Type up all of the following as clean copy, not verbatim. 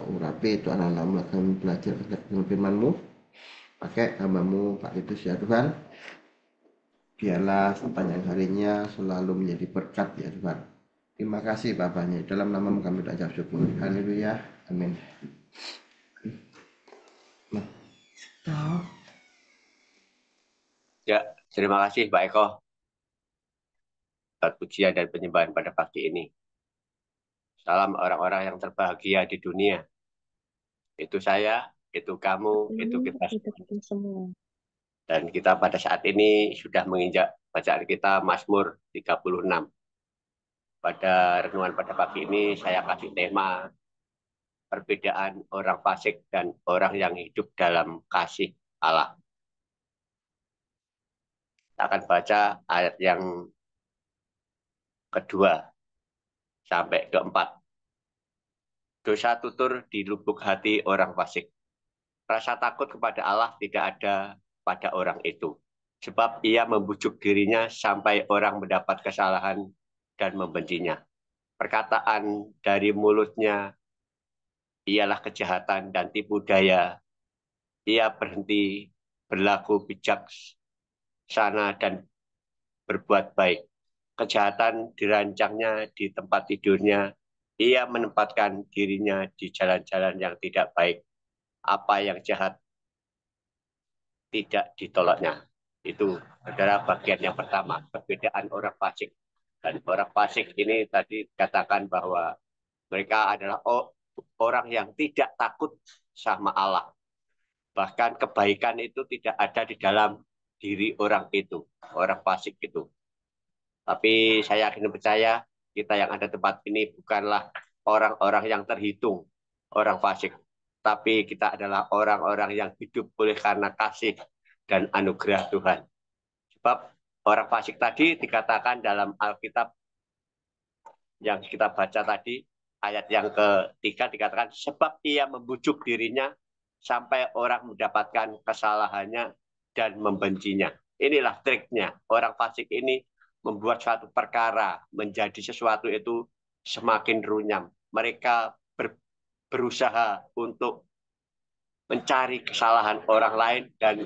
urapi Tuhan Allah kami belajar firman-Mu. Pakai hambamu Pak Titus ya Tuhan. Biarlah sepanjang harinya selalu menjadi berkat ya Tuhan. Terima kasih Bapaknya. Dalam nama kami ucap syukur. Haleluya. Amin. Nah. Ya, terima kasih Pak Eko. Pujian dan penyembahan pada pagi ini. Salam orang-orang yang terbahagia di dunia. Itu saya, itu kamu, itu kita semua. Dan kita pada saat ini sudah menginjak bacaan kita Mazmur 36. Pada renungan pada pagi ini saya kasih tema perbedaan orang fasik dan orang yang hidup dalam kasih Allah. Kita akan baca ayat yang kedua sampai keempat. Dosa tutur di lubuk hati orang fasik. Rasa takut kepada Allah tidak ada pada orang itu. Sebab ia membujuk dirinya sampai orang mendapat kesalahan dan membencinya. Perkataan dari mulutnya ialah kejahatan dan tipu daya. Ia berhenti berlaku bijaksana dan berbuat baik. Kejahatan dirancangnya di tempat tidurnya. Ia menempatkan dirinya di jalan-jalan yang tidak baik. Apa yang jahat tidak ditolaknya. Itu adalah bagian yang pertama, perbedaan orang fasik. Dan orang fasik ini tadi katakan bahwa mereka adalah orang yang tidak takut sama Allah. Bahkan kebaikan itu tidak ada di dalam diri orang itu, orang fasik itu. Tapi saya yakin percaya kita yang ada tempat ini bukanlah orang-orang yang terhitung, orang fasik. Tapi kita adalah orang-orang yang hidup oleh karena kasih dan anugerah Tuhan. Sebab orang fasik tadi dikatakan dalam Alkitab yang kita baca tadi, ayat yang ketiga dikatakan, sebab ia membujuk dirinya sampai orang mendapatkan kesalahannya dan membencinya. Inilah triknya. Orang fasik ini membuat suatu perkara menjadi sesuatu itu semakin runyam. Mereka berusaha untuk mencari kesalahan orang lain dan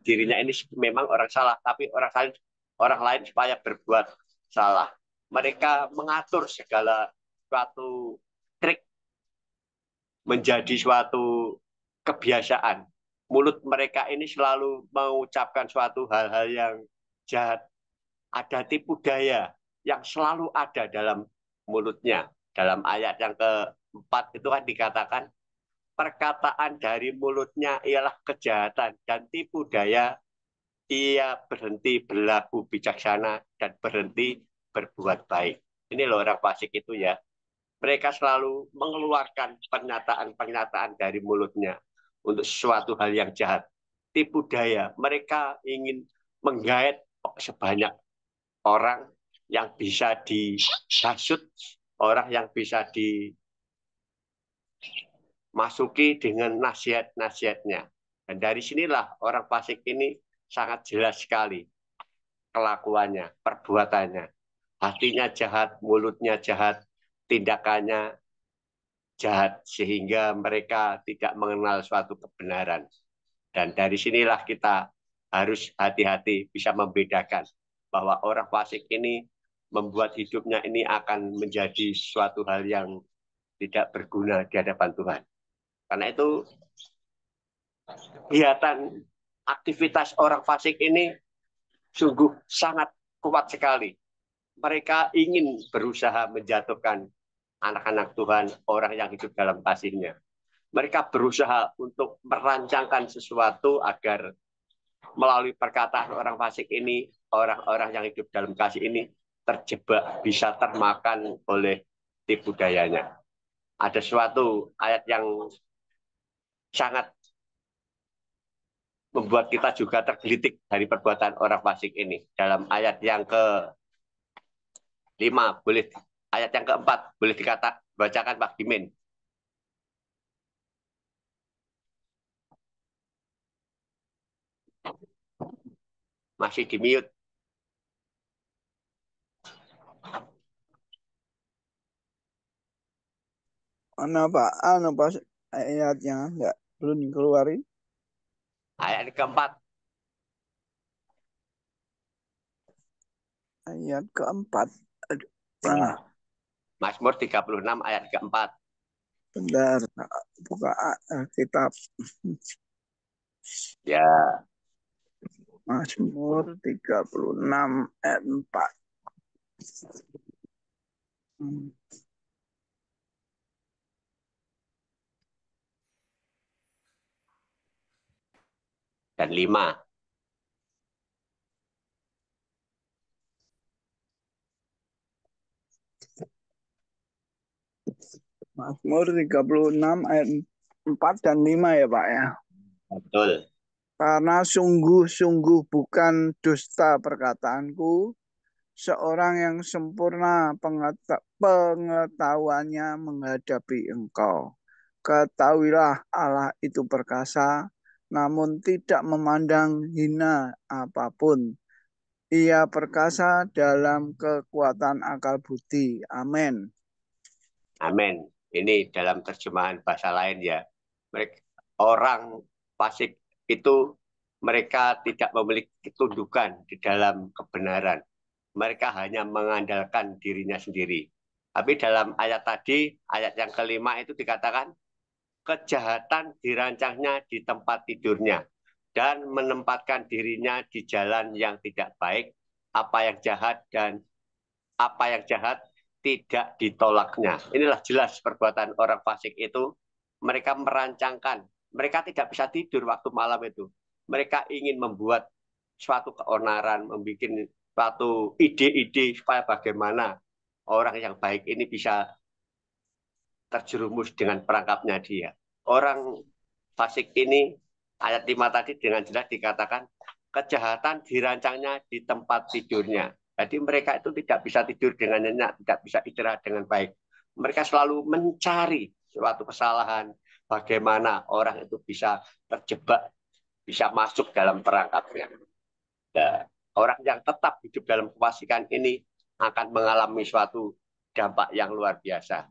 dirinya ini memang orang salah, tapi orang lain supaya berbuat salah. Mereka mengatur segala suatu trik menjadi suatu kebiasaan. Mulut mereka ini selalu mengucapkan suatu hal-hal yang jahat. Ada tipu daya yang selalu ada dalam mulutnya. Dalam ayat yang keempat itu kan dikatakan, perkataan dari mulutnya ialah kejahatan dan tipu daya. Ia berhenti berlaku bijaksana dan berhenti berbuat baik. Ini loh orang fasik itu ya. Mereka selalu mengeluarkan pernyataan-pernyataan dari mulutnya untuk sesuatu hal yang jahat. Tipu daya. Mereka ingin menggait sebanyak orang yang bisa dihasut, orang yang bisa dimasuki dengan nasihat-nasihatnya. Dan dari sinilah orang fasik ini sangat jelas sekali kelakuannya, perbuatannya. Hatinya jahat, mulutnya jahat, tindakannya jahat, sehingga mereka tidak mengenal suatu kebenaran. Dan dari sinilah kita harus hati-hati bisa membedakan bahwa orang fasik ini membuat hidupnya ini akan menjadi suatu hal yang tidak berguna di hadapan Tuhan. Karena itu kegiatan aktivitas orang fasik ini sungguh sangat kuat sekali. Mereka ingin berusaha menjatuhkan anak-anak Tuhan, orang yang hidup dalam kasih-Nya. Mereka berusaha untuk merancangkan sesuatu agar melalui perkataan orang fasik ini, orang-orang yang hidup dalam kasih ini terjebak, bisa termakan oleh tipu dayanya. Ada suatu ayat yang sangat membuat kita juga tergelitik dari perbuatan orang fasik ini. Dalam ayat yang ke-5, ayat yang ke-4, boleh bacakan Pak Dimin. Masih di mute. Mana Pak? Pak ayatnya enggak belum dikeluarin. Ayat keempat. Ayat keempat. Aduh, Ya. mana? Mazmur 36 ayat keempat. Bentar, buka kitab Ya, Mazmur 36 ayat 4. dan 5. Mazmur 36 ayat 4 dan 5 ya Pak ya. Betul. Karena sungguh-sungguh bukan dusta perkataanku, seorang yang sempurna pengetahuannya menghadapi engkau. Ketahuilah Allah itu perkasa, namun tidak memandang hina apapun. Ia perkasa dalam kekuatan akal budi. Amin. Amin. Ini dalam terjemahan bahasa lain ya. Mereka, orang fasik itu mereka tidak memiliki ketundukan di dalam kebenaran. Mereka hanya mengandalkan dirinya sendiri. Tapi dalam ayat tadi, ayat yang kelima itu dikatakan, kejahatan dirancangnya di tempat tidurnya dan menempatkan dirinya di jalan yang tidak baik, apa yang jahat dan apa yang jahat tidak ditolaknya. Inilah jelas perbuatan orang fasik itu. Mereka merancangkan, mereka tidak bisa tidur waktu malam itu. Mereka ingin membuat suatu keonaran, membuat suatu ide-ide supaya bagaimana orang yang baik ini bisa terjerumus dengan perangkapnya dia. Orang fasik ini, ayat 5 tadi dengan jelas dikatakan, kejahatan dirancangnya di tempat tidurnya. Jadi mereka itu tidak bisa tidur dengan nyenyak, tidak bisa istirahat dengan baik. Mereka selalu mencari suatu kesalahan, bagaimana orang itu bisa terjebak, bisa masuk dalam perangkapnya. Nah, orang yang tetap hidup dalam kefasikan ini akan mengalami suatu dampak yang luar biasa.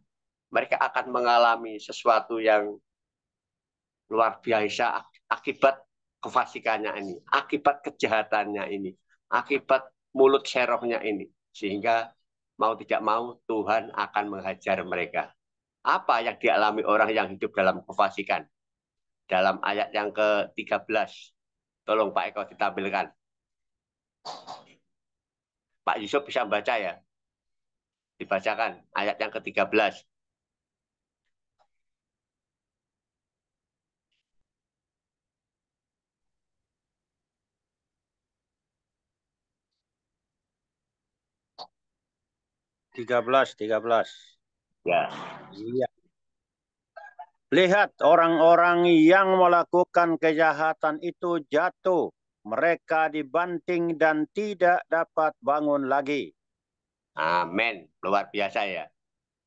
Mereka akan mengalami sesuatu yang luar biasa akibat kefasikannya ini, akibat kejahatannya ini, akibat mulut serongnya ini. Sehingga mau tidak mau Tuhan akan menghajar mereka. Apa yang dialami orang yang hidup dalam kefasikan? Dalam ayat yang ke-13. Tolong Pak Eko ditampilkan. Pak Yusuf bisa membaca ya? Dibacakan ayat yang ke-13. 13. Ya. Iya. Lihat orang-orang yang melakukan kejahatan itu jatuh. Mereka dibanting dan tidak dapat bangun lagi. Amin. Luar biasa ya.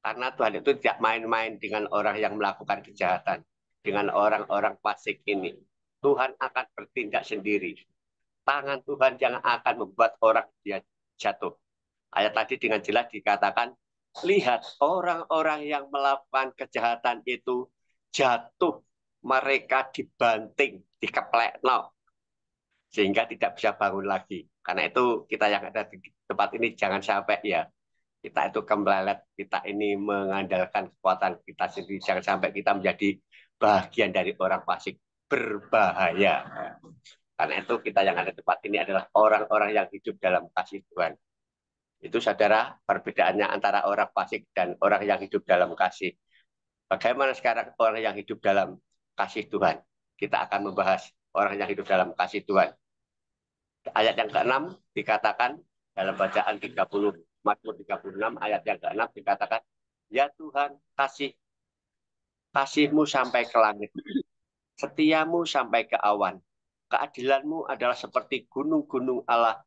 Karena Tuhan itu tidak main-main dengan orang yang melakukan kejahatan. Dengan orang-orang fasik ini. Tuhan akan bertindak sendiri. Tangan Tuhan yang akan membuat orang dia jatuh. Ayat tadi dengan jelas dikatakan, lihat orang-orang yang melakukan kejahatan itu jatuh. Mereka dibanting, dikeplek, sehingga tidak bisa bangun lagi. Karena itu kita yang ada di tempat ini jangan sampai ya kita itu kemblalet, kita ini mengandalkan kekuatan kita sendiri, jangan sampai kita menjadi bagian dari orang fasik, berbahaya. Karena itu kita yang ada di tempat ini adalah orang-orang yang hidup dalam kasih Tuhan. Itu saudara, perbedaannya antara orang fasik dan orang yang hidup dalam kasih. Bagaimana sekarang orang yang hidup dalam kasih Tuhan? Kita akan membahas orang yang hidup dalam kasih Tuhan. Ayat yang ke-6 dikatakan dalam bacaan 30, Mazmur 36 ayat yang ke-6 dikatakan, ya Tuhan, kasih-Mu sampai ke langit, setiamu sampai ke awan, keadilanmu adalah seperti gunung-gunung Allah,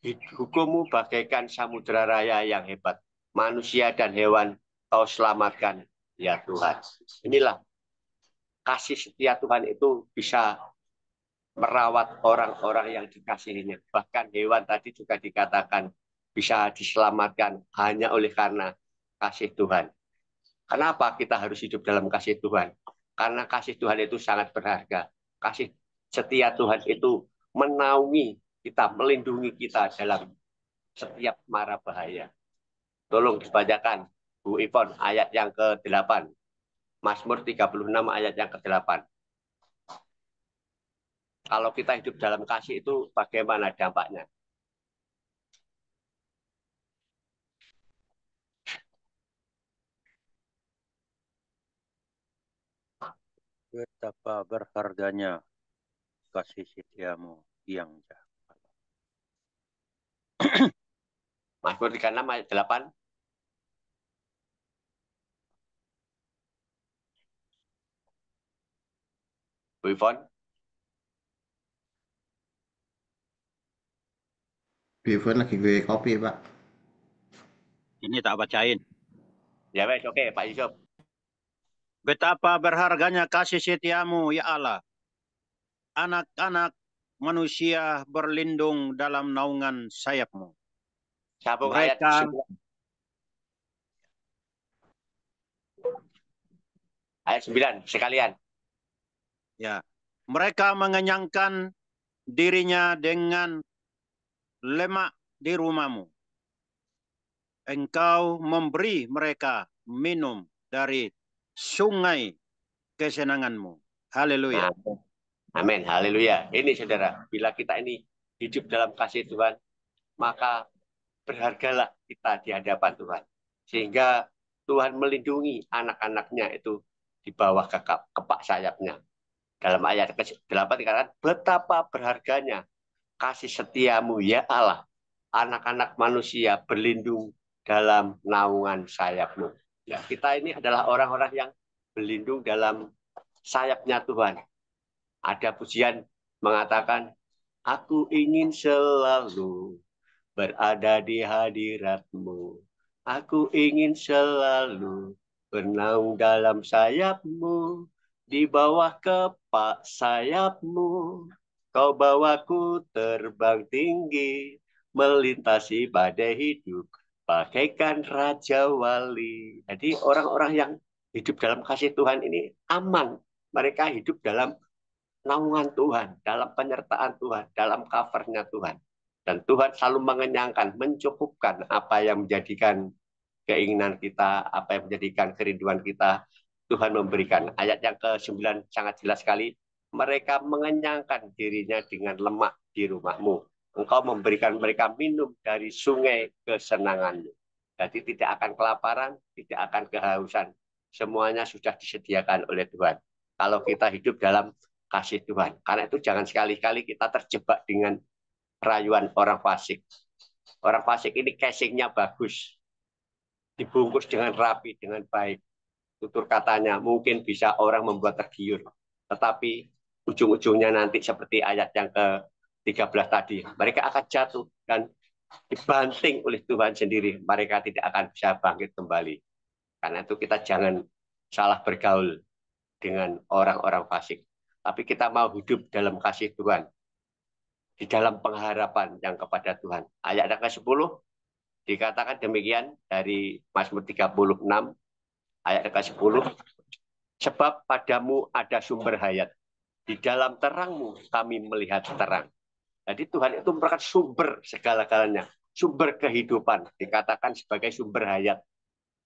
hukum-Mu bagaikan samudera raya yang hebat, manusia dan hewan Kau selamatkan, ya Tuhan. Inilah kasih setia Tuhan itu bisa merawat orang-orang yang dikasihinya. Bahkan hewan tadi juga dikatakan bisa diselamatkan hanya oleh karena kasih Tuhan. Kenapa kita harus hidup dalam kasih Tuhan? Karena kasih Tuhan itu sangat berharga. Kasih setia Tuhan itu menaungi kita, melindungi kita dalam setiap mara bahaya. Tolong dibacakan, Bu Ivon, ayat yang ke-8. Mazmur 36 ayat yang ke-8. Kalau kita hidup dalam kasih itu bagaimana dampaknya? Betapa berharganya kasih setiamu yang jahat. Mazmur 36 ayat 8. Bu Ivon. Bu Ivon lagi gue kopi, Pak. Ini tak bacain. Ya wes, oke, Pak Yusuf. Betapa berharganya kasih setiamu, ya Allah. Anak-anak manusia berlindung dalam naungan sayapmu. Sambung ayat Mereka 9. Ayat 9 sekalian. Ya, mereka mengenyangkan dirinya dengan lemak di rumahmu. Engkau memberi mereka minum dari sungai kesenanganmu. Haleluya. Amin. Haleluya. Ini saudara, bila kita ini hidup dalam kasih Tuhan, maka berhargalah kita di hadapan Tuhan. Sehingga Tuhan melindungi anak-anaknya itu di bawah kepak sayapnya. Dalam ayat ke-8 dikatakan, betapa berharganya kasih setiamu, ya Allah. Anak-anak manusia berlindung dalam naungan sayapmu. Ya, kita ini adalah orang-orang yang berlindung dalam sayapnya Tuhan. Ada pujian mengatakan, aku ingin selalu berada di hadiratmu. Aku ingin selalu bernaung dalam sayapmu. Di bawah kepak sayapmu, kau bawaku terbang tinggi, melintasi badai hidup, bagaikan Raja Wali. Jadi orang-orang yang hidup dalam kasih Tuhan ini aman. Mereka hidup dalam naungan Tuhan, dalam penyertaan Tuhan, dalam covernya Tuhan. Dan Tuhan selalu mengenyangkan, mencukupkan apa yang menjadikan keinginan kita, apa yang menjadikan kerinduan kita. Tuhan memberikan. Ayat yang ke-9 sangat jelas sekali. Mereka mengenyangkan dirinya dengan lemak di rumahmu. Engkau memberikan mereka minum dari sungai kesenanganmu. Jadi tidak akan kelaparan, tidak akan kehausan. Semuanya sudah disediakan oleh Tuhan. Kalau kita hidup dalam kasih Tuhan. Karena itu jangan sekali-kali kita terjebak dengan rayuan orang fasik. Orang fasik ini casingnya bagus. Dibungkus dengan rapi, dengan baik. Tutur katanya mungkin bisa orang membuat tergiur. Tetapi ujung-ujungnya nanti seperti ayat yang ke-13 tadi. Mereka akan jatuh dan dibanting oleh Tuhan sendiri. Mereka tidak akan bisa bangkit kembali. Karena itu kita jangan salah bergaul dengan orang-orang fasik. Tapi kita mau hidup dalam kasih Tuhan. Di dalam pengharapan yang kepada Tuhan. Ayat yang ke-10 dikatakan demikian dari Mazmur 36 ayat ke-10, sebab padamu ada sumber hayat, di dalam terangmu kami melihat terang. Jadi Tuhan itu merupakan sumber segala-galanya, sumber kehidupan, dikatakan sebagai sumber hayat.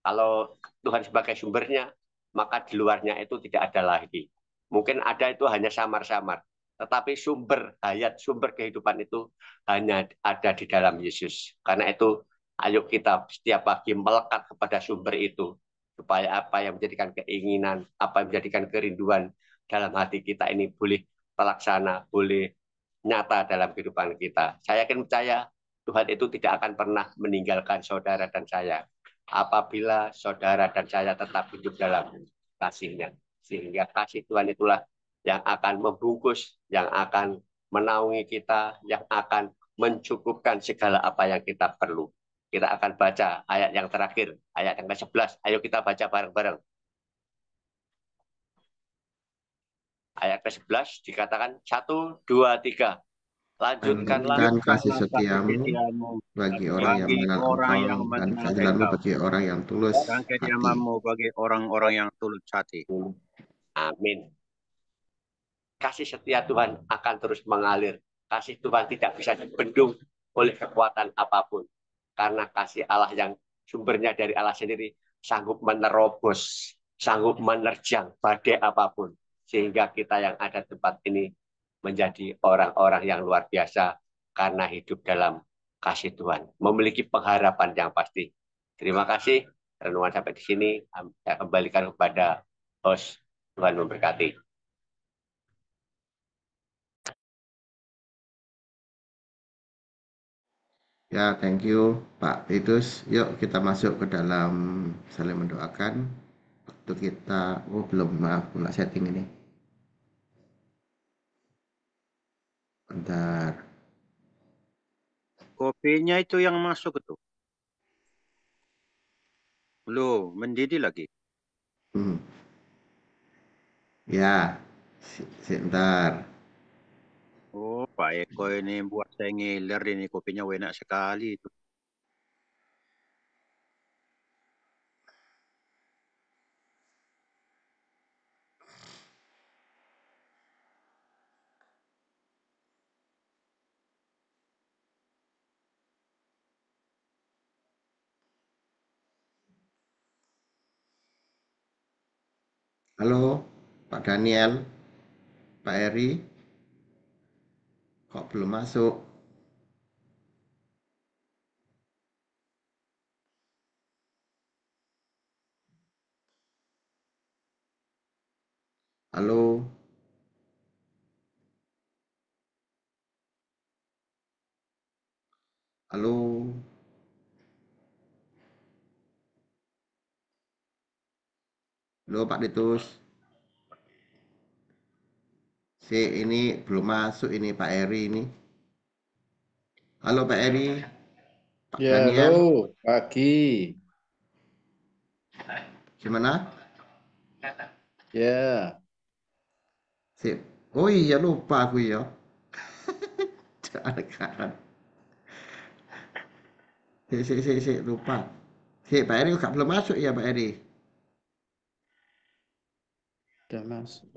Kalau Tuhan sebagai sumbernya, maka di luarnya itu tidak ada lagi. Mungkin ada itu hanya samar-samar, tetapi sumber hayat, sumber kehidupan itu hanya ada di dalam Yesus. Karena itu, ayo kita setiap pagi melekat kepada sumber itu, supaya apa yang menjadikan keinginan, apa yang menjadikan kerinduan dalam hati kita ini boleh terlaksana, boleh nyata dalam kehidupan kita. Saya yakin percaya Tuhan itu tidak akan pernah meninggalkan saudara dan saya apabila saudara dan saya tetap hidup dalam kasih-Nya. Sehingga kasih Tuhan itulah yang akan membungkus, yang akan menaungi kita, yang akan mencukupkan segala apa yang kita perlu. Kita akan baca ayat yang terakhir, ayat yang ke-11. Ayo kita baca bareng-bareng. Ayat ke-11 dikatakan 1, 2, 3. Lanjutkanlah Lanjutkan kasih kasih setiamu setiamu bagi orang yang bagi mengenal orang Engkau yang dan mengenal keadilanmu Engkau bagi orang yang tulus dan hati. kediamanmu bagi orang-orang yang tulus hati. Amin. Kasih setia Tuhan akan terus mengalir. Kasih Tuhan tidak bisa dibendung oleh kekuatan apapun. Karena kasih Allah yang sumbernya dari Allah sendiri sanggup menerobos, sanggup menerjang badai apapun. Sehingga kita yang ada di tempat ini menjadi orang-orang yang luar biasa karena hidup dalam kasih Tuhan. Memiliki pengharapan yang pasti. Terima kasih. Renungan sampai di sini. Saya kembalikan kepada host. Tuhan memberkati. Ya, thank you Pak Titus. Yuk kita masuk ke dalam saling mendoakan. Waktu kita, belum, maaf, nggak setting ini. Bentar. Kopinya itu yang masuk itu. Belum, mendidih lagi. Ya, sebentar. Oh, Pak Eko ini buat saya ngiler ini kopinya enak sekali itu. Halo, Pak Daniel, Pak Eri, kok belum masuk? Halo, halo, halo Pak Titus. Ini belum masuk ini Pak Eri ini. Halo Pak Eri, Pak Ya, Daniel, halo, pagi. gimana? Ya, Sip. Oh iya lupa aku ya. Ada kan. Lupa. Pak Eri kok belum masuk ya Pak Eri? udah masuk.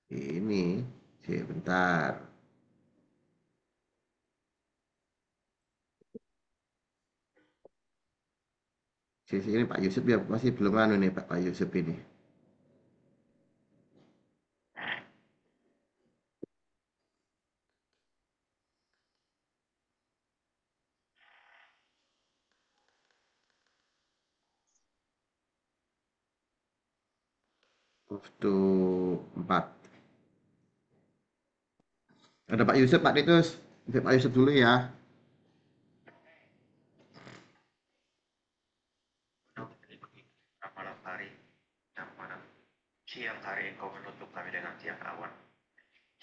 Ini, bentar. Ini Pak Yusuf ya masih belum anu nih Pak Yusuf ini. Waktu 4. Ada Pak Yusuf, Pak Titus. Pak Yusuf dulu ya. Malam hari dan malam siang hari Engkau menutup kami dengan tiang awan,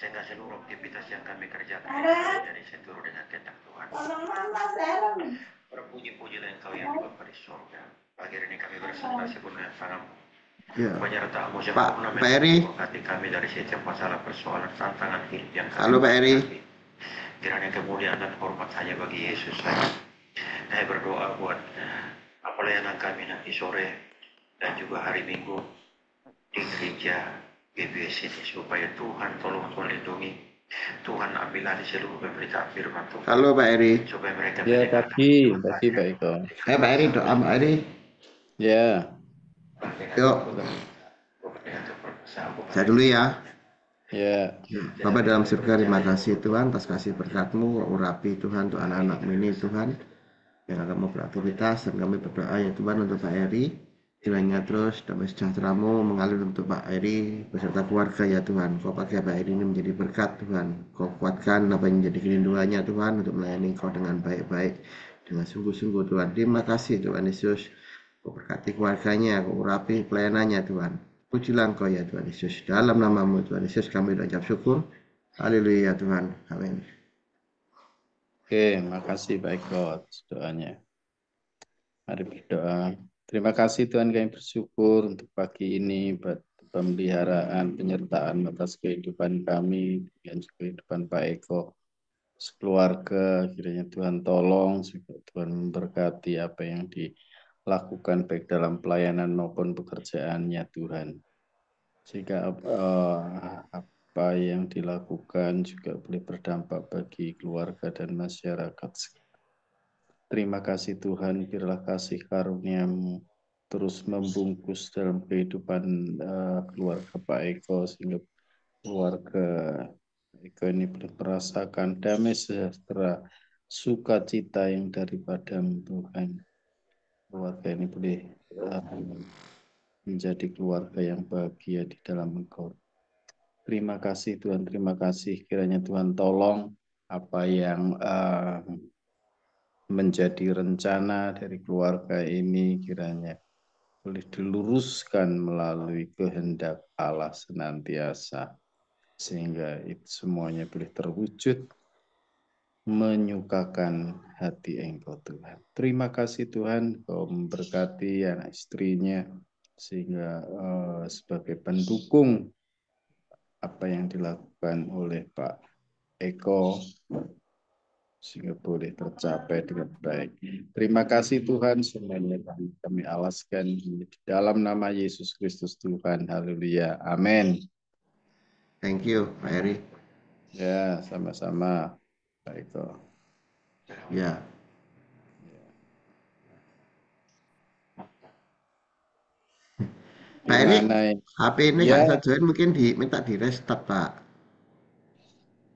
sehingga seluruh aktivitas yang kami kerjakan menjadi seturut dengan kehendak Tuhan. Berpuji-pujilah Engkau yang di Bapa di surga. Pagi ini kami bersandar sepenuhnya tangan-Mu. Ya. Penyertaan-Mu yang Pak Eri. hati kami dari setiap masalah persoalan tantangan hidup yang kami Halo Pak Eri. Kiranya kemuliaan dan hormat hanya bagi Yesus saja. Saya berdoa buat pelayanan kami nanti sore dan juga hari Minggu di gereja GBS ini, supaya Tuhan tolong Tuhan lindungi, Tuhan ambil alih seluruh pemberitaan firman Tuhan. Halo Pak Eri. Supaya mereka Ya, pagi Pak Eko. Pak Eri, doa Pak Eri. Ya, Yuk. Saya dulu ya. ya. Bapak dalam surga, terima kasih Tuhan atas kasih berkat-Mu, urapi Tuhan untuk anak-anak-Mu ini Tuhan yang akan mau beraktivitas, dan kami berdoa ya Tuhan untuk Pak Eri, kiranya terus damai sejahtera-Mu mengalir untuk Pak Eri beserta keluarga ya Tuhan. Kau pakai Pak Eri ini menjadi berkat Tuhan, Kau kuatkan apa yang menjadi kerinduannya Tuhan untuk melayani Kau dengan baik-baik, dengan sungguh-sungguh Tuhan. Terima kasih Tuhan Yesus, Kau berkati keluarganya, Kau urapi pelayanannya Tuhan. Pujilah Engkau ya Tuhan Yesus, dalam nama-Mu Tuhan Yesus kami ucap syukur. Haleluya Tuhan, amin. Oke, makasih Pak Eko atas doanya. Mari berdoa. Terima kasih Tuhan, kami bersyukur untuk pagi ini buat pemeliharaan, penyertaan atas kehidupan kami dan kehidupan Pak Eko sekeluarga. Kiranya Tuhan tolong, Tuhan memberkati apa yang dilakukan baik dalam pelayanan maupun pekerjaannya Tuhan. Sehingga apa yang dilakukan juga boleh berdampak bagi keluarga dan masyarakat. Terima kasih Tuhan, biarlah kasih karunia-Mu terus membungkus dalam kehidupan keluarga Pak Eko, sehingga keluarga Eko ini boleh merasakan damai sejahtera, sukacita yang daripada Tuhan. Keluarga ini boleh menjadi keluarga yang bahagia di dalam Engkau. Terima kasih Tuhan, terima kasih. Kiranya Tuhan tolong apa yang menjadi rencana dari keluarga ini kiranya boleh diluruskan melalui kehendak Allah senantiasa. Sehingga itu semuanya boleh terwujud menyukakan hati Engkau Tuhan. Terima kasih Tuhan, Kau memberkati anak istrinya sehingga sebagai pendukung apa yang dilakukan oleh Pak Eko sehingga boleh tercapai dengan baik. Terima kasih Tuhan, semuanya kami alaskan di dalam nama Yesus Kristus Tuhan. Haleluya. Amin. Thank you, Pak Eri. Ya, sama-sama. Pak Eko. Ya. Pak Eri, Gimana ini? HP ini Ya. nggak bisa join, mungkin minta di restart, Pak.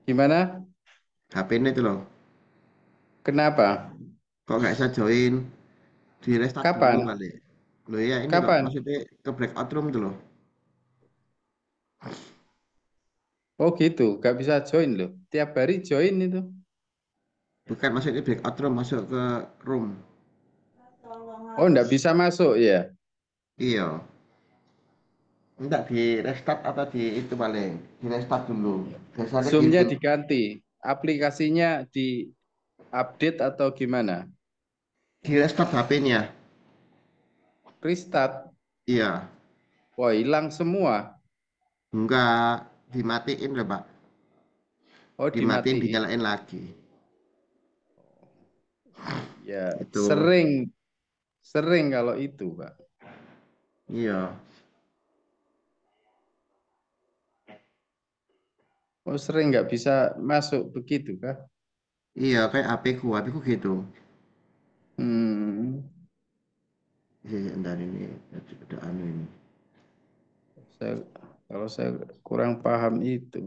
Gimana? HP ini itu loh, Kenapa? kok nggak bisa join, di restart dulu Kapan? kali. Loh ya, ini loh, Kapan? maksudnya ke breakout room itu loh. Oh gitu, gak bisa join loh. Tiap hari join itu. Bukan, maksudnya breakout room, masuk ke room. Oh, enggak bisa masuk ya? Iya. Enggak di restart atau di itu paling, di restart dulu. Biasanya Zoom-nya gitu. diganti. Aplikasinya di update atau gimana? Di restart HP-nya. Restart. Iya. Wah, hilang semua. Enggak, dimatiin loh, Pak. Oh, Dimatiin, dimatiin. dinyalain lagi. Ya, Itu. sering kalau itu, Pak. Iya. Oh, sering nggak bisa masuk begitu, kah? Iya, kayak HP ku gitu. Hmm, Iya, entar ini ada anu ini. kalau saya kurang paham itu.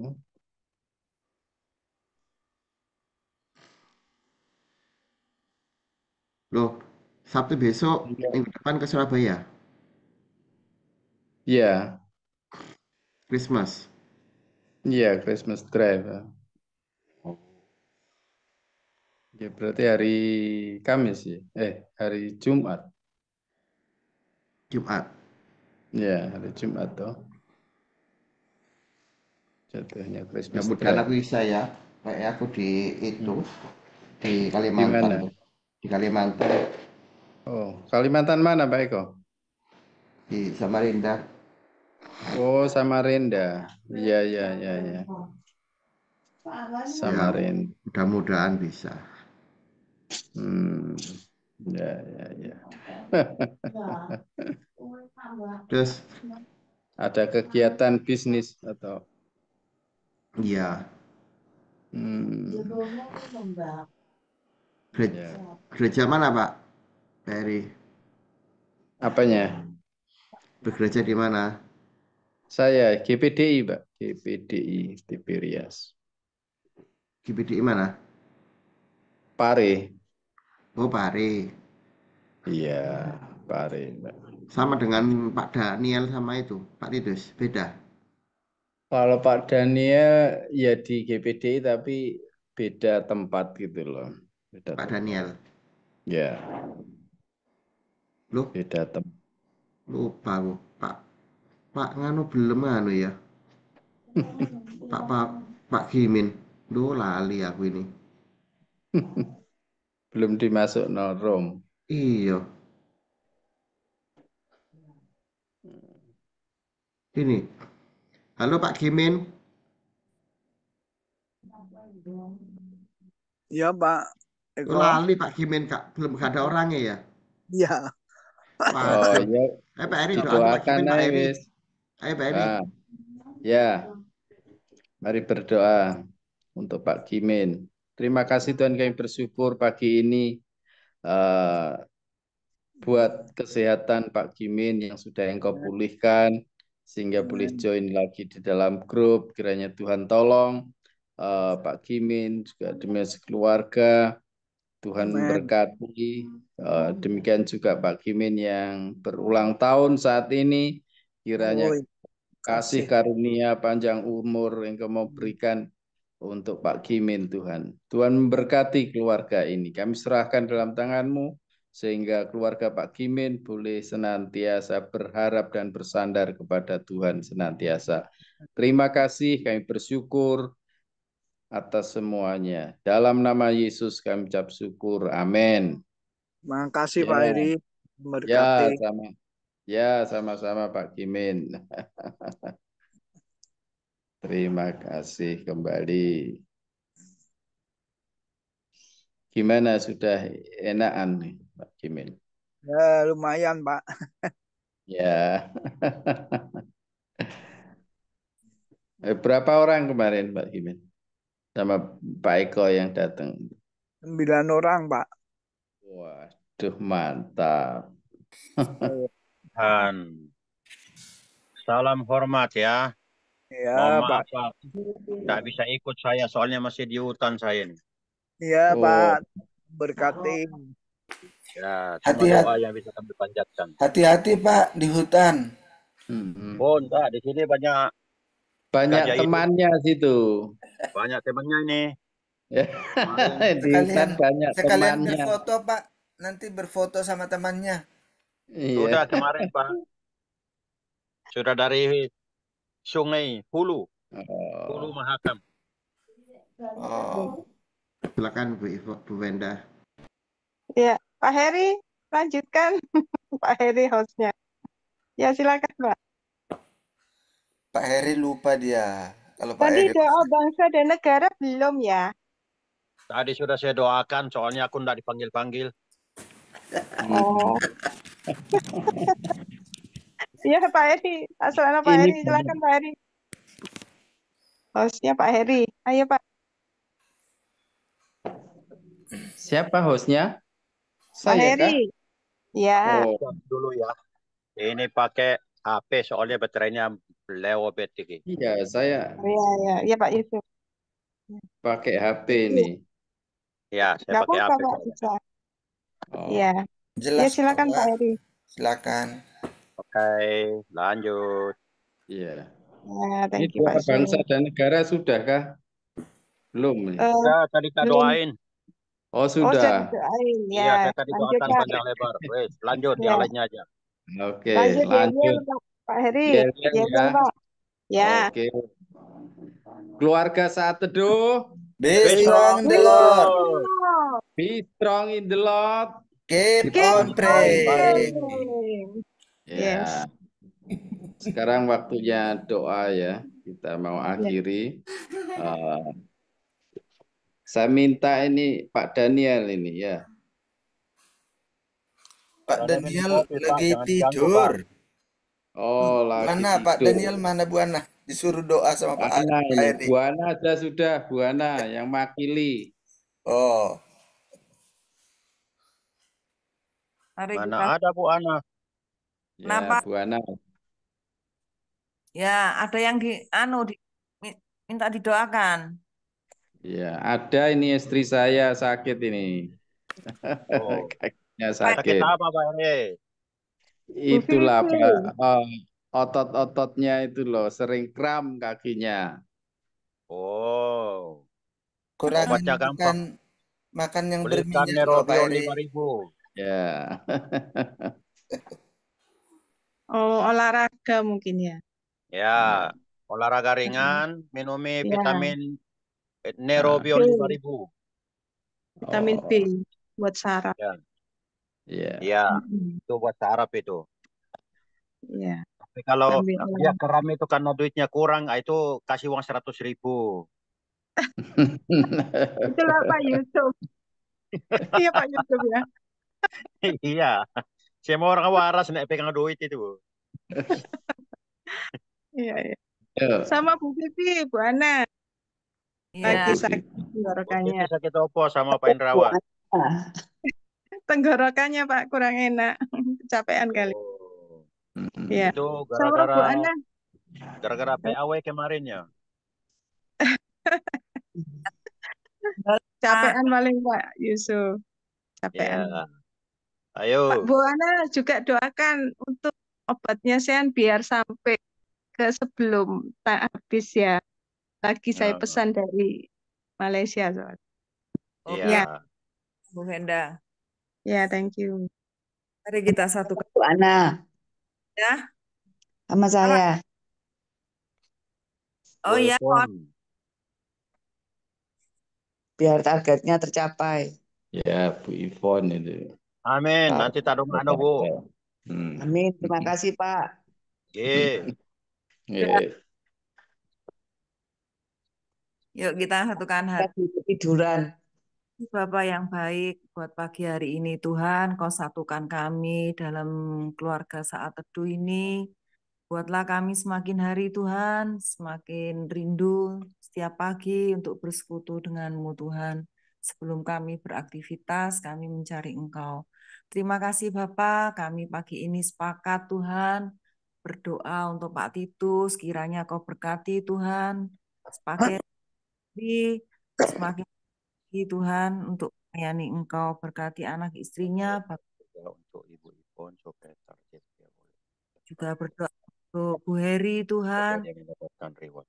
Loh, Sabtu besok Iya. minggu depan ke Surabaya, Iya, Christmas. iya, Christmas Drive. Ya, berarti hari Kamis ya? Hari Jumat. Jumat. Ya, hari Jumat toh. Jatuhnya Christmas Mudah-mudahan Drive. aku bisa ya. Kayak aku di itu di Di Kalimantan mana? tuh. Di Kalimantan, Oh, Kalimantan mana, Pak Eko? di Samarinda. Oh, Samarinda. Iya, iya, iya, iya. Ya, Samarinda. mudah-mudahan bisa. Ya, ya, ya. Terus, Ada kegiatan bisnis atau? iya, Ya. gereja mana Pak Peri? Apanya? Bekerja di mana? Saya GPDI, Pak. GPDI Tiberias. GPDI mana? Pare. Oh, Pare. Iya, Pare, Pak. Sama dengan Pak Daniel sama itu, Pak Titus, beda. Kalau Pak Daniel ya di GPDI tapi beda tempat gitu loh. Beda Pak tempat. Daniel. Ya, Loh, beda tempat. lupa aku. Pak nganu belum nganu ya. Pak Pak Pak Gimin. Duh, lali aku ini. Belum dimasuk no Rom. Iya. Sini. Halo Pak Kimin. Iya Pak Oh, Eko. lali Pak Kimin, Kak. Belum ada orangnya ya? Iya. Oh Waduh. ya, Pak Heri doa untuk Pak didoakan Kimin, Pak aja Heri. wis. Ayo Pak Heri. Ah, ya, mari berdoa untuk Pak Kimin. Terima kasih Tuhan, kami bersyukur pagi ini eh, buat kesehatan Pak Kimin yang sudah Engkau pulihkan sehingga boleh Amin. join lagi di dalam grup. Kiranya Tuhan tolong Pak Kimin juga demi sekeluarga. Tuhan Amin. memberkati. Demikian juga Pak Kimin yang berulang tahun saat ini. Kiranya Oh, kasih kasih. karunia panjang umur yang Kau mau berikan untuk Pak Kimin, Tuhan. Tuhan memberkati keluarga ini. Kami serahkan dalam tangan-Mu sehingga keluarga Pak Kimin boleh senantiasa berharap dan bersandar kepada Tuhan senantiasa. Terima kasih, kami bersyukur atas semuanya. Dalam nama Yesus kami ucap syukur. Amin. Terima kasih Ya, Pak Heri. ya, Memberkati. sama-sama Pak Kimin. Terima kasih kembali. Gimana, sudah enakan nih Pak Kimin? Ya, lumayan Pak. Ya. Berapa orang kemarin Pak Kimin? Sama Pak Eko yang datang. 9 orang Pak. Waduh, mantap. Dan salam hormat ya. Ya Mohon Pak. maaf Pak, tidak bisa ikut saya soalnya masih di hutan saya nih. Ya Oh, Pak. Berkati. Ya, cuma Hati-hati. doa yang bisa kami panjatkan. Hati-hati Pak di hutan. Oh, enggak, di sini banyak banyak gajah hidup, temannya situ. banyak temannya ini. Ya, Kemarin di hutan banyak Sekalian temannya. berfoto Pak. Nanti berfoto sama temannya. sudah Iya. kemarin Pak, sudah dari Sungai Hulu Oh, Mahakam. Oh. Silakan Bu Wenda. Ya, Pak Heri, lanjutkan. Pak Heri hostnya. Ya, silakan, Pak. Pak Heri lupa dia. Kalau Pak Tadi Heri doa bangsa dan negara belum ya? Tadi sudah saya doakan, soalnya aku tidak dipanggil-panggil. Oh. Iya, Pak Heri. Asalnya Pak ini Heri, silakan Pak Heri. Hostnya Pak Heri. Ayo, Pak. siapa hostnya? Pak Saya kah? Heri. Ya. Oh, Dulu ya. Ini pakai HP, soalnya baterainya lewat ini. iya, saya Iya, iya. Iya, Pak Yusuf. pakai HP nih. Ya, saya Nggak pakai apa-apa, HP. Pak. Bisa. Oh, Iya. jelas Ya, silakan kok, Pak Pak. Heri. Silakan. Oke, lanjut. iya. Ya, Ini thank you, doa Pak bangsa Yusuf. dan negara sudahkah? Belum nih. Sudah, tadi kita Belum. doain. Oh, Oh, sudah sudah. didoain. Iya, Ya, saya tadi lanjut, doakan Pak. panjang lebar. Wes, lanjut, Ya. yang lainnya aja. Oke, Lanjut, lanjut. Pak. Pak Heri. Yel-yel Ya, ya. Pak. Ya. Oke. Keluarga Saat Teduh, Be Be strong in the strong. Lord. be strong in the Lord. Keep Keep on on praying. praying. Ya, Yes. sekarang waktunya doa ya. Kita mau akhiri. Saya minta ini Pak Daniel ini ya. Pak Jangan Daniel minum kopi, Pak. lagi Jangan diganggu, tidur. Oh, lagi Mana Pak tidur. Daniel? Mana Bu Ana? Disuruh doa sama Pak Buana ini, Heri. Buana sudah, Buana yang makili. Oh, Mari Mana kita. ada Bu Ana? Ya, Kenapa? Buana. Ya, ada yang minta didoakan. Ya, ada ini istri saya sakit ini. Oh. Kakinya Sakit sakit. apa Pak Heri? Itulah Vivi. Pak, otot-ototnya itu loh, sering kram kakinya. Oh. kurangin Obatnya gampang. makan yang Belikan berminyak loh Pak Nerobio Heri. 5.000. Ya. Oh, olahraga mungkin ya. Ya, olahraga ringan, minumi Ya. vitamin Nerobio B. 5.000. Vitamin Oh, B buat saraf. Ya, ya. ya, itu buat saraf itu. Ya. Tapi kalau sambil dia keram itu karena duitnya kurang, itu kasih uang 100.000. itulah Pak Yusuf. Iya Pak Yusuf ya. Iya. Semua orang waras nek pegang duit itu. Iya, iya. Ya, Sama Bu Vivi, Bu Ana lagi Iya. sakit Bu tenggorokannya. Vivi sakit opo sama Pak Indrawan? Tenggorokannya Pak kurang enak, kecapean kali. Oh, Iya. itu Sama Bu Ana. gara-gara PAW kemarin ya. Capean paling Pak Yusuf. Capean. Iya. Pak Ayo. Bu Ana juga doakan untuk obatnya Sean biar sampai ke sebelum habis ya. Lagi saya pesan dari Malaysia soalnya. Iya. Ya, Bu Venda. ya, thank you. Mari kita satukan Bu Ana ya. sama saya. Oh iya, Biar targetnya tercapai. ya Bu Ivon itu. Amin. Nanti tak dongakno, Bu. Amin. Terima kasih Pak. Ye. yuk kita satukan hati. Tiduran. Bapak yang baik buat pagi hari ini Tuhan, Kau satukan kami dalam keluarga saat teduh ini. Buatlah kami semakin hari Tuhan, semakin rindu setiap pagi untuk bersekutu dengan-Mu Tuhan. Sebelum kami beraktivitas, kami mencari Engkau. Terima kasih Bapak, kami pagi ini sepakat Tuhan, berdoa untuk Pak Titus, kiranya Kau berkati Tuhan, semakin Tuhan untuk melayani Engkau, berkati anak istrinya, Untuk Ibu Ivon supaya target dia boleh. juga berdoa untuk Bu Heri Tuhan, Supaya dia mendapatkan reward.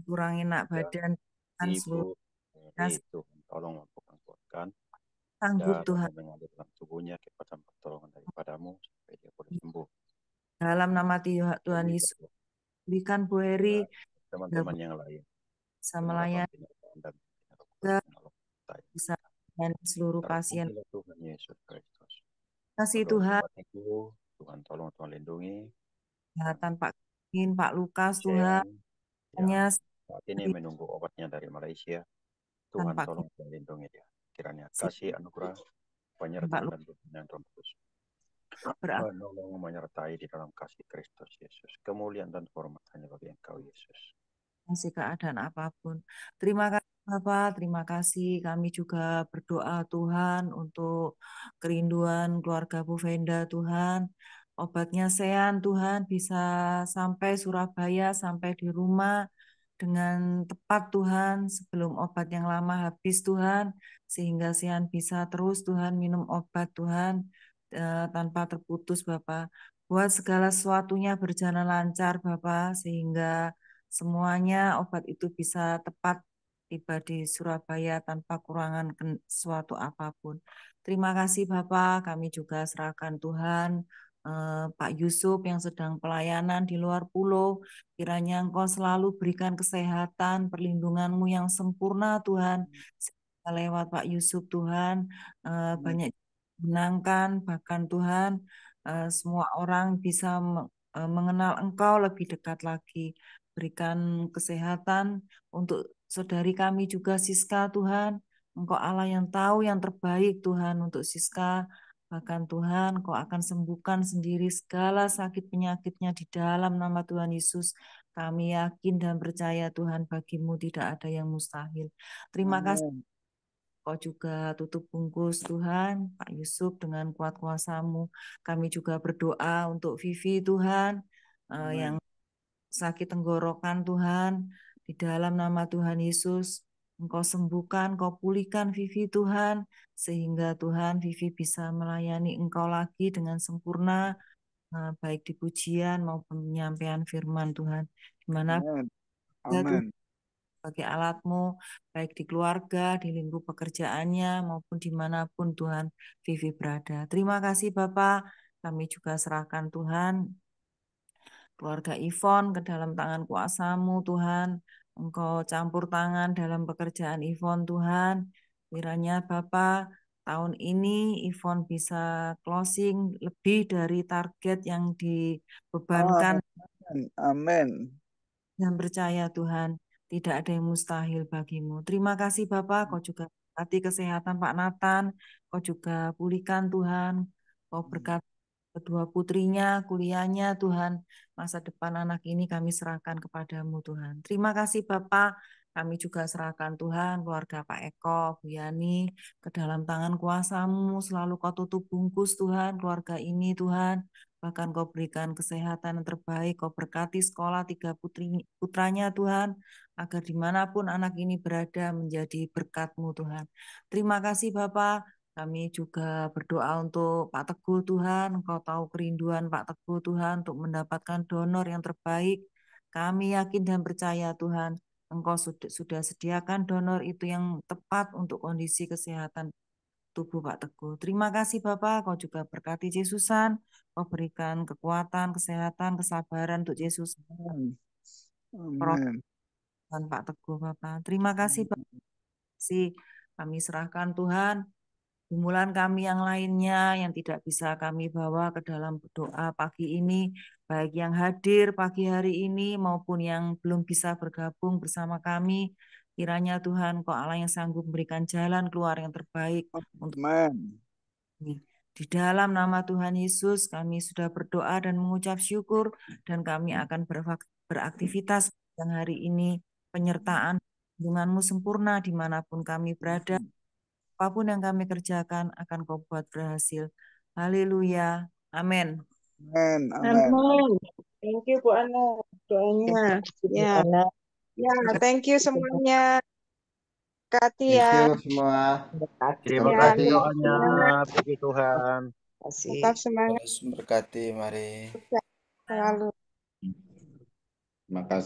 kurangi nak badan Tuhan, seluruh Ibu Tuhan tolong kuatkan sanggup dan Tuhan. mengalir dalam tubuhnya kekuatan pertolongan daripadamu supaya dia boleh sembuh. Dalam nama Tuhan Yesus, berikan Bu Heri Teman-teman yang lain bisa melayani dan bisa dan seluruh pasien. Tuhan Yesus Kristus. Kasih Tuhan. Tuhan tolong, Tuhan lindungi. Kesehatan Pak Kin, Pak Lukas Tuhan. Hanya saat ini menunggu obatnya dari Malaysia. Tuhan Pak tolong, Tuhan lindungi dia. Kiranya kasih anugerah penyertaan dan pimpinan Roh Kudus menolong menyertai di dalam kasih Kristus Yesus. Kemuliaan dan hormat hanya bagi Engkau Yesus. Masih keadaan apapun. Terima kasih Bapak, terima kasih. Kami juga berdoa Tuhan untuk kerinduan keluarga Bu Venda Tuhan. Obatnya Sean Tuhan bisa sampai Surabaya, sampai di rumah dengan tepat Tuhan sebelum obat yang lama habis Tuhan. Sehingga Sean bisa terus Tuhan minum obat Tuhan tanpa terputus Bapak. Buat segala sesuatunya berjalan lancar Bapak sehingga semuanya obat itu bisa tepat tiba di Surabaya tanpa kurangan sesuatu apapun. Terima kasih Bapak, kami juga serahkan Tuhan Pak Yusuf yang sedang pelayanan di luar pulau. Kiranya Engkau selalu berikan kesehatan, perlindungan-Mu yang sempurna Tuhan. Lewat Pak Yusuf Tuhan, banyak menyenangkan, bahkan Tuhan semua orang bisa mengenal Engkau lebih dekat lagi. Berikan kesehatan untuk saudari kami juga Siska Tuhan. Engkau Allah yang tahu yang terbaik Tuhan untuk Siska. Bahkan Tuhan Engkau akan sembuhkan sendiri segala sakit penyakitnya di dalam nama Tuhan Yesus. Kami yakin dan percaya Tuhan bagimu tidak ada yang mustahil. Terima kasih. Kau juga tutup bungkus Tuhan, Pak Yusuf dengan kuat kuasa-Mu. Kami juga berdoa untuk Vivi Tuhan yang sakit tenggorokan Tuhan, di dalam nama Tuhan Yesus, Engkau sembuhkan, Engkau pulihkan Vivi Tuhan, sehingga Tuhan Vivi bisa melayani Engkau lagi dengan sempurna, baik di pujian maupun penyampaian firman Tuhan. Dimana Amin. sebagai alat-Mu, baik di keluarga, di lingkup pekerjaannya, maupun dimanapun Tuhan Vivi berada. Terima kasih Bapak, kami juga serahkan Tuhan keluarga Ivon ke dalam tangan kuasa-Mu Tuhan. Engkau campur tangan dalam pekerjaan Ivon Tuhan. Kiranya Bapa tahun ini Ivon bisa closing lebih dari target yang dibebankan. Amin. Dan percaya Tuhan, tidak ada yang mustahil bagimu. Terima kasih Bapak, Kau juga berkati kesehatan Pak Nathan, Kau juga pulihkan Tuhan, Kau berkati kedua putrinya, kuliahnya Tuhan, masa depan anak ini kami serahkan kepadamu Tuhan. Terima kasih Bapak, kami juga serahkan Tuhan, keluarga Pak Eko, Bu Yani, ke dalam tangan kuasa-Mu, selalu Kau tutup bungkus Tuhan, keluarga ini Tuhan, bahkan Kau berikan kesehatan yang terbaik, Kau berkati sekolah 3 putranya Tuhan, agar dimanapun anak ini berada menjadi berkat-Mu Tuhan. Terima kasih Bapak, kami juga berdoa untuk Pak Teguh Tuhan, Engkau tahu kerinduan Pak Teguh Tuhan untuk mendapatkan donor yang terbaik. Kami yakin dan percaya Tuhan, Engkau sudah sediakan donor itu yang tepat untuk kondisi kesehatan tubuh Pak Teguh. Terima kasih Bapak, Kau juga berkati Yesusan, Kau berikan kekuatan, kesehatan, kesabaran untuk Yesus. Amin. Dan Pak Teguh Bapak. Terima kasih Bapak. Kami serahkan Tuhan pergumulan kami yang lainnya yang tidak bisa kami bawa ke dalam doa pagi ini, baik yang hadir pagi hari ini maupun yang belum bisa bergabung bersama kami. Kiranya Tuhan, Kau Allah yang sanggup memberikan jalan keluar yang terbaik untuk kami. Di dalam nama Tuhan Yesus, kami sudah berdoa dan mengucap syukur, dan kami akan beraktivitas yang hari ini. Penyertaan hubungan-Mu sempurna dimanapun kami berada. Apapun yang kami kerjakan akan Kau buat berhasil. Haleluya. Amin. Amin. Thank you Bu Ana doanya. Ya. Ya, thank you semuanya. Berkati Thank ya. you semua. Terima Ya, kasih doanya. Puji Tuhan. tetap semangat Terus berkati, mari. selalu. Terima kasih.